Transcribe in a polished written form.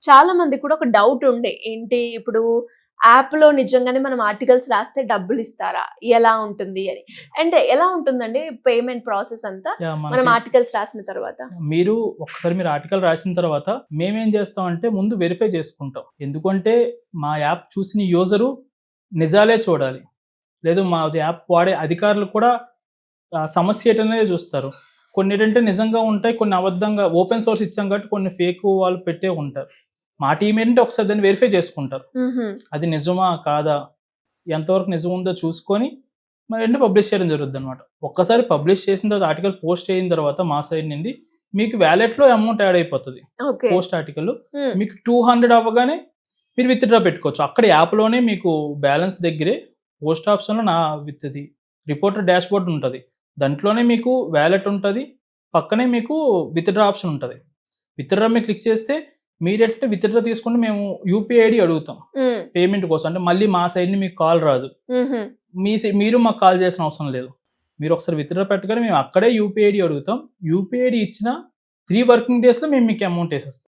చాలా మందికి కూడా ఒక డౌట్ ఉండే. ఏంటి ఇప్పుడు యాప్‌లో నిజంగానే మనం ఆర్టికల్స్ రాస్తే డబ్బులిస్తారా? ఎలా ఉంటుంది అని. అంటే ఎలా ఉంటుందండి పేమెంట్ ప్రాసెస్ అంతా? యాహ్! మనం మనకి ఆర్టికల్స్ రాసిన తర్వాత? మీరు ఆర్టికల్ రాసిన తర్వాత మేమేం చేస్తామంటే ముందు వెరిఫై చేసుకుంటాం. ఎందుకంటే మా యాప్ చూసిన యూజరు నిజాలే చూడాలి. లేదు మా యాప్ వాడే అధికారులు కూడా సమస్య ఏటనేది చూస్తారు. కొన్నేంటంటే నిజంగా ఉంటాయి. కొన్ని అబద్ధంగా ఓపెన్ సోర్స్ ఇచ్చాం కాబట్టి కొన్ని ఫేక్ వాళ్ళు పెట్టే ఉంటారు. మా టీమ్ ఏంటంటే ఒకసారి దాన్ని వెరిఫై చేసుకుంటారు. హుహు. అది నిజమా? కాదా? ఎంతవరకు నిజం ఉందో చూసుకొని మరి పబ్లిష్ చేయడం జరుగుద్దనమాట. ఒక్కసారి పబ్లిష్ చేసిన తర్వాత ఆర్టికల్ పోస్ట్ అయిన తర్వాత మా సైడ్ నుండి మీకు వాలెట్‌లో అమౌంట్ యాడ్ అయిపోతది. ఓకే. పోస్ట్ ఆర్టికల్ హ్మ్. మీకు 200 అవ్వగానే మీరు విత్‌డ్రా పెట్టుకోవచ్చు. అక్కడ యాప్‌లోనే మీకు బ్యాలెన్స్ దగ్గరే పోస్ట్ ఆప్షన్‌లో విత్ రిపోర్టర్ డాష్‌బోర్డ్ ఉంటది. దాంట్లోనే మీకు వాలెట్ ఉంటది. పక్కనే మీకు విత్‌డ్రా ఆప్షన్ ఉంటది. విత్‌డ్రా మీద క్లిక్ చేస్తే మీరేంటంటే విత్‌డ్రా తీసుకుంటే మేము యూపీఐ ఐడీ అడుగుతాం. హ్మ్. పేమెంట్ కోసం. అంటే మళ్ళీ మా సైడ్ నుంచి మీకు కాల్ రాదు. హుహు. మీరు మాకు కాల్ చేయాల్సిన అవసరం లేదు. మీరు ఒకసారి విత్‌డ్రా పెట్టగానే మేము అక్కడే యూపీఐ ఐడీ అడుగుతాం. యూపీఐ ఐడీ ఇచ్చిన 3 వర్కింగ్ డేస్‌లో మేము మీకు అమౌంట్ ఏసేస్తాం.